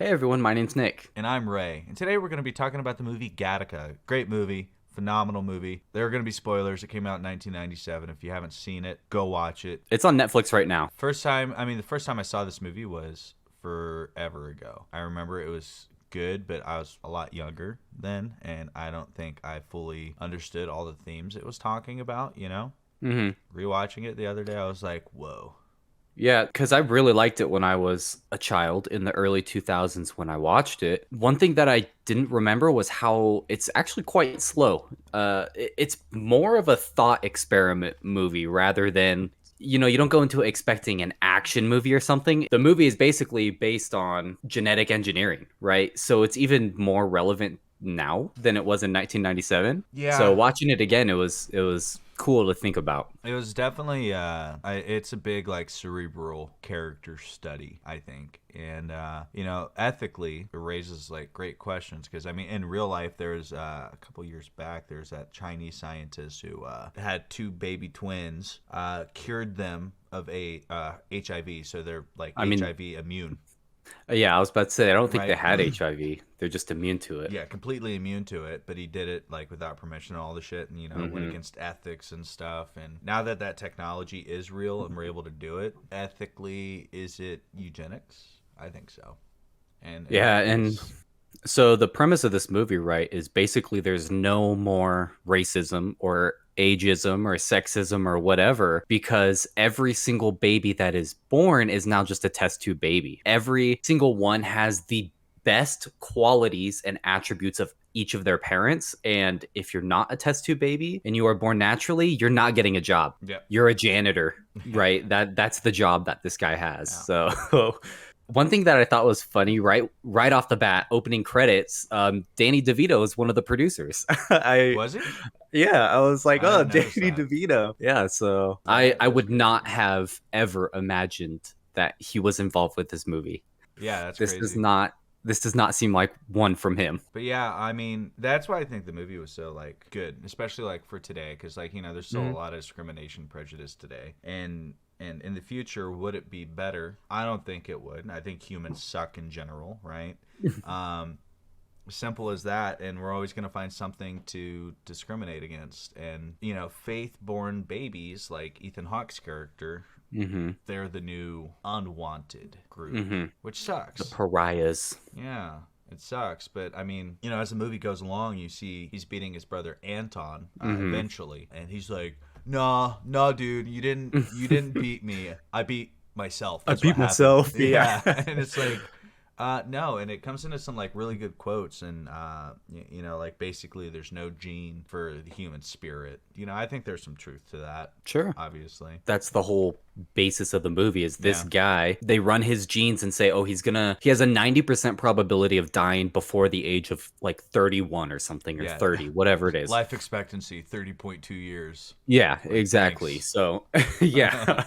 Hey everyone, my name's Nick. And I'm Ray. And today we're going to be talking about the movie Gattaca. Great movie, phenomenal movie. There are going to be spoilers. It came out in 1997. If you haven't seen it, go watch it. It's on Netflix right now. The first time I saw this movie was forever ago. I remember it was good, but I was a lot younger then, and I don't think I fully understood all the themes it was talking about. Rewatching it the other day, I was like, whoa. Yeah, because I really liked it when I was a child in the early 2000s when I watched it. One thing that I didn't remember was how it's actually quite slow. It's more of a thought experiment movie rather than, you don't go into it expecting an action movie or something. The movie is basically based on genetic engineering, right? So it's even more relevant now than it was in 1997. So Yeah, watching it again, it was cool to think about. it was definitely it's a big like cerebral character study, I think. And ethically it raises like great questions because I mean in real life there's a couple years back there's that Chinese scientist who had two baby twins, cured them of a HIV, so they're like I mean, HIV immune. yeah, I was about to say, I don't think they Right. had HIV. They're just immune to it. Yeah, completely immune to it, but he did it like without permission and all the shit, and went Hmm. against ethics and stuff. And now that that technology is real and we're able to do it ethically, is it eugenics? I think so. And in Yeah, that and case, so the premise of this movie, right, is basically there's no more racism or ageism or sexism or whatever because every single baby that is born is now just a test tube baby. Every single one has the best qualities and attributes of each of their parents. And if you're not a test tube baby and you are born naturally, you're not getting a job. yeah, You're a janitor, yeah, right? That's the job that this guy has. yeah. So one thing that I thought was funny, right off the bat, opening credits, Danny DeVito is one of the producers. I Was he? Yeah, I was like, I oh, didn't notice Danny that. DeVito. Yeah, so I That I is would pretty not cool. have ever imagined that he was involved with this movie. Yeah, that's This does crazy. not this does not seem like one from him. But yeah, I mean, that's why I think the movie was so like good, especially like for today, because like there's still a Mhm. lot of discrimination, prejudice today, and in the future, would it be better? I don't think it would. I think humans suck in general, right? Um, Simple as that, and we're always going to find something to discriminate against. And faith-born babies like Ethan Hawke's character, Mhm. they're the new unwanted group, Mhm. which The sucks. pariahs. Yeah, it sucks, but I mean, as the movie goes along, you see he's beating his brother Anton Mhm. eventually, and he's like, "Nah, nah, dude, you didn't beat me. I beat myself. I That's what beat happened." myself. Yeah. Yeah, and it's like, no, and it comes into some like really good quotes, and like basically, there's no gene for the human spirit. I think there's some truth to that, Sure. obviously. That's the whole basis of the movie is this Yeah. guy, they run his genes and say, oh, he has a 90% probability of dying before the age of like 31 or something, or Yeah. 30, whatever it is. Life expectancy 30.2 years. Yeah, Like, exactly. thanks. So, yeah.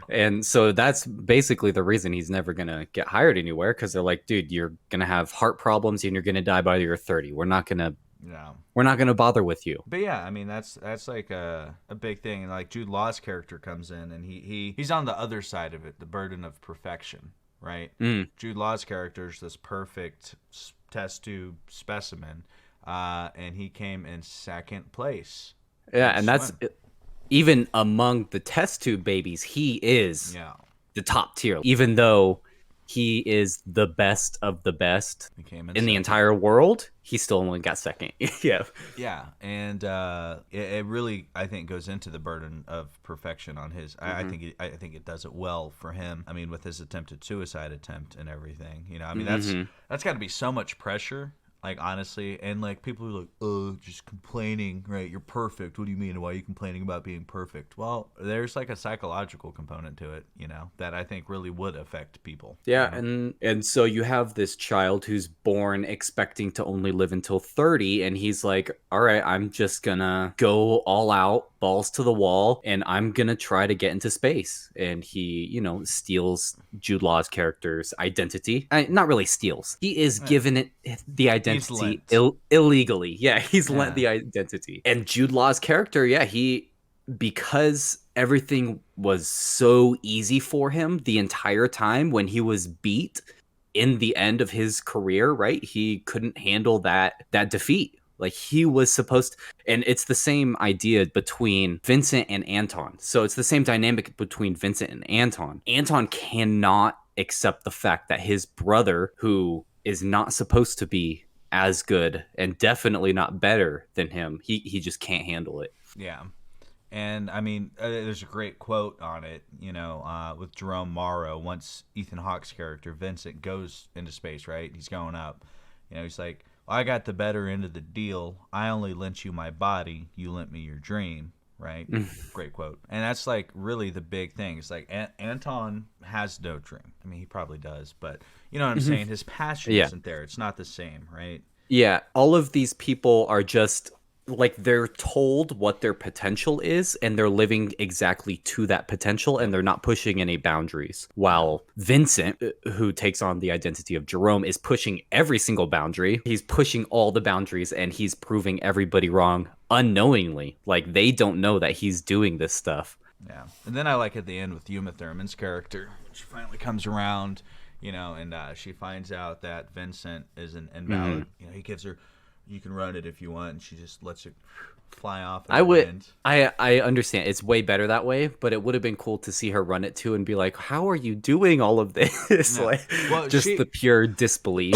And so that's basically the reason he's never going to get hired anywhere because they're like, dude, you're going to have heart problems and you're going to die by you're 30. Yeah. We're not going to bother with you. But yeah, I mean that's like a big thing, and like Jude Law's character comes in, and he's on the other side of it, the burden of perfection, right? Mm. Jude Law's character is this perfect test tube specimen, and he came in second place Yeah, in and that's swim. even among the test tube babies, he is Yeah, the top tier, even though he is the best of the best he came in in the second. entire world. He still only got second. Yeah. Yeah, and it really I think goes into the burden of perfection on his. I Hmm. think it does it well for him. I mean, with his attempted suicide attempt and everything. I mean Hmm. that's got to be so much pressure. Like honestly, and like people are like, oh, just complaining, right? You're perfect. What do you mean? Why are you complaining about being perfect? Well, there's like a psychological component to it, that I think really would affect people. Yeah, and so you have this child who's born expecting to only live until 30, and he's like, all right, I'm just gonna go all out, balls to the wall, and I'm gonna try to get into space. And he, steals Jude Law's character's identity. Not really steals. He is Yeah, given it the he's identity lent. illegally. Yeah, he's lent Yeah, the identity. And Jude Law's character, yeah, because everything was so easy for him the entire time when he was beat in the end of his career, right? He couldn't handle that defeat. Like he was supposed to, and it's the same idea between Vincent and Anton. So it's the same dynamic between Vincent and Anton. Anton cannot accept the fact that his brother, who is not supposed to be as good and definitely not better than him, he just can't handle it. Yeah. And I mean, there's a great quote on it, with Jerome Morrow. Once Ethan Hawke's character, Vincent, goes into space, right? He's going up. He's like, well, I got the better end of the deal. I only lent you my body. You lent me your dream, right? Great quote. And that's like really the big thing. It's like Anton has no dream. I mean, he probably does, but you know what I'm saying? His passion Yeah. isn't there. It's not the same, right? Yeah, all of these people are just like they're told what their potential is and they're living exactly to that potential and they're not pushing any boundaries. While Vincent, who takes on the identity of Jerome, is pushing every single boundary. He's pushing all the boundaries and he's proving everybody wrong unknowingly. Like they don't know that he's doing this stuff. Yeah. And then I like at the end with Uma Thurman's character, she finally comes around, and she finds out that Vincent is an invalid. He gives her, you can run it if you want, and she just lets it fly off in I the would wind. I understand it's way better that way, but it would have been cool to see her run it too and be like, "How are you doing all of this?" Yeah. Like Well, just the pure disbelief.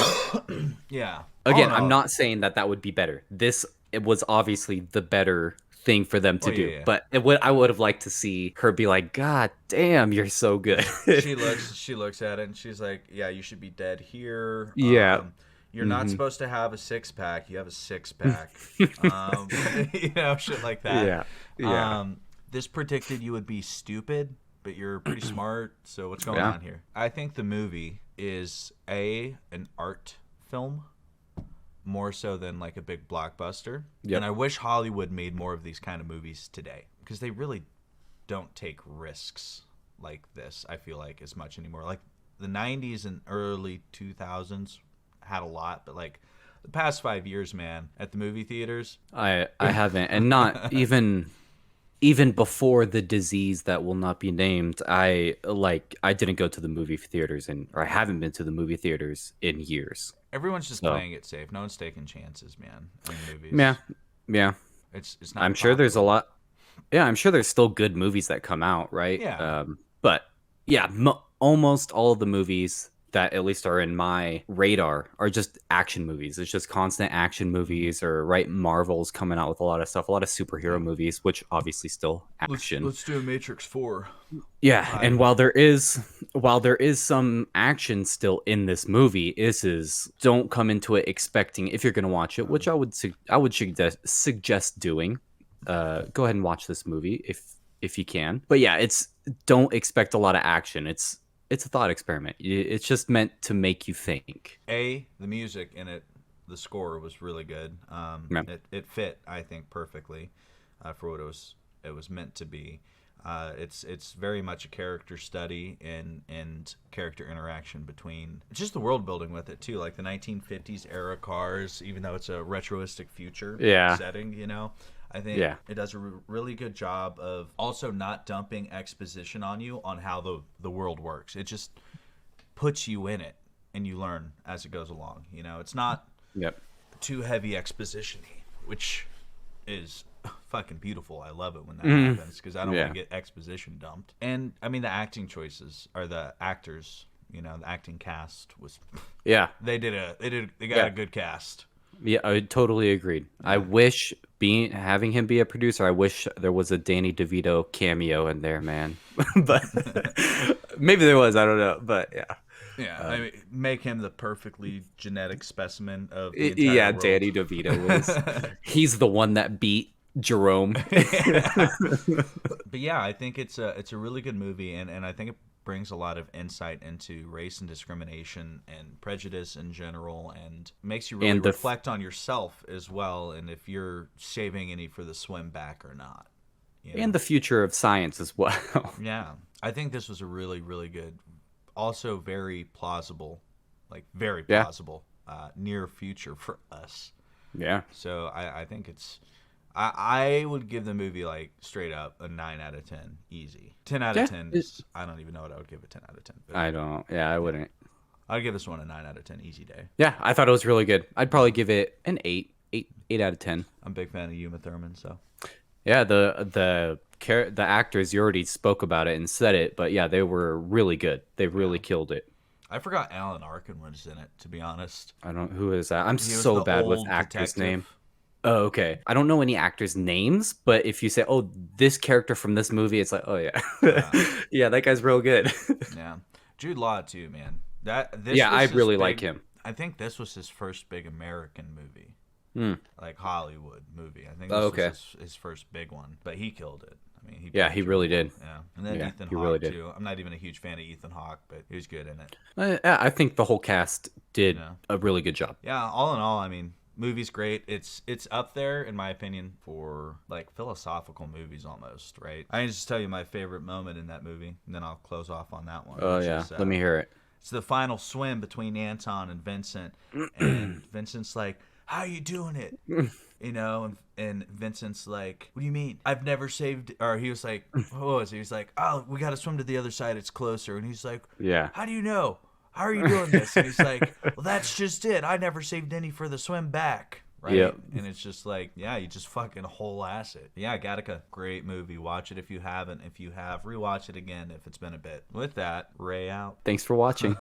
yeah. All Again, in I'm all, not saying that would be better. This it was obviously the better thing for them to oh, yeah, do, yeah. but I would have liked to see her be like, "God damn, you're so good." She looks at it and she's like, yeah, you should be dead here. Yeah. You're not Hmm. supposed to have a six pack. You have a six pack. Um, shit like that. Yeah. Yeah. This predicted you would be stupid, but you're pretty smart. So what's going Yeah. on here? I think the movie is an art film more so than like a big blockbuster. And Yep. I wish Hollywood made more of these kind of movies today because they really don't take risks like this, I feel like, as much anymore. Like the 90s and early 2000s had a lot, but like the past 5 years, man, at the movie theaters. I haven't, and not even before the disease that will not be named, I didn't go to the movie theaters or I haven't been to the movie theaters in years. Everyone's just So playing it safe. No one's taking chances, man, in yeah, movies. yeah. It's not I'm sure there's a profitable. lot. Yeah, I'm sure there's still good movies that come out, right? Yeah. But yeah, almost all of the movies that at least are in my radar are just action movies. It's just constant action movies, or right, Marvel's coming out with a lot of stuff, a lot of superhero Yeah. movies, which obviously still Let's action. let's do a Matrix 4. Yeah, and Five. while there is some action still in this movie, don't come into it expecting, if you're going to watch it, which I would suggest doing. Go ahead and watch this movie if you can. But yeah, don't expect a lot of action. It's a thought experiment. It's just meant to make you think. The music in it, the score was really good. Yeah. It fit, I think, perfectly for what it was meant to be. It's very much a character study and character interaction between just the world building with it too, like the 1950s era cars. Even though it's a retroistic future Yeah. setting. I think Yeah. it does a really good job of also not dumping exposition on you on how the world works. It just puts you in it and you learn as it goes along. It's not Yep. too heavy exposition-y, which is fucking beautiful. I love it when that Mhm. happens because I don't Yeah. want to get exposition dumped. And I mean, the acting choices or the actors, the acting cast was Yeah. they got Yeah. a good cast. Yeah, I totally agreed. I wish having him be a producer, I wish there was a Danny DeVito cameo in there, man. But maybe there was, I don't know. But yeah. Yeah, I mean, make him the perfectly genetic specimen of the entire Yeah, world. Danny DeVito was he's the one that beat Jerome. Yeah. But yeah, I think it's a really good movie, and I think it brings a lot of insight into race and discrimination and prejudice in general, and makes you really And the reflect on yourself as well, and if you're saving any for the swim back or not. and the future of science as well. Yeah, I think this was a really, really good, also very plausible, like very Yeah. plausible, near future for us. Yeah. So I think I would give the movie like straight up a 9 out of 10, easy. 10 out Yeah, of 10 is, I don't even know what I would give a 10 out of 10. But I don't. Yeah, I wouldn't. I'd give this one a 9 out of 10 easy day. Yeah, I thought it was really good. I'd probably give it an 8 out of 10. I'm a big fan of Uma Thurman, so. Yeah, the actors, you already spoke about it and said it, but yeah, they were really good. They really killed it. I forgot Alan Arkin was in it, to be honest. I don't who is that? I'm He was so the bad with old actors' name. detective. Oh, okay. I don't know any actors' names, but if you say, "Oh, this character from this movie," it's like, "Oh yeah, Yeah. yeah, that guy's real good." Yeah. Jude Law too, man. This Yeah, I was his really like big. him. I think this was his first big American movie, Hmm. like Hollywood movie. I think Oh, this okay. was his first big one, but he killed it. I mean, he Yeah, played he your really role. did. Yeah, and then Yeah, Ethan he Hawke really did. too. I'm not even a huge fan of Ethan Hawke, but he was good in it. Yeah, I think the whole cast did Yeah, a really good job. yeah. All in all, I mean, movie's great. It's up there in my opinion for like philosophical movies almost, right? I can just tell you my favorite moment in that movie, and then I'll close off on that one. Oh Which yeah, is, let me hear it. it's the final swim between Anton and Vincent, and Vincent's like, "How you doing it?" You know, and Vincent's like, "What do you mean? I've never saved." Or he was like, "What was it?" He was like, "Oh, we got to swim to the other side. It's closer." And he's like, Yeah. "How do you know? How are you doing this?" And he's like, "Well, that's just it. I never saved any for the swim back." Right? Yep. And it's just like, yeah, you just fucking whole ass it. Yeah, Gattaca, great movie. Watch it if you haven't. If you have, rewatch it again if it's been a bit. With that, Ray out. Thanks for watching.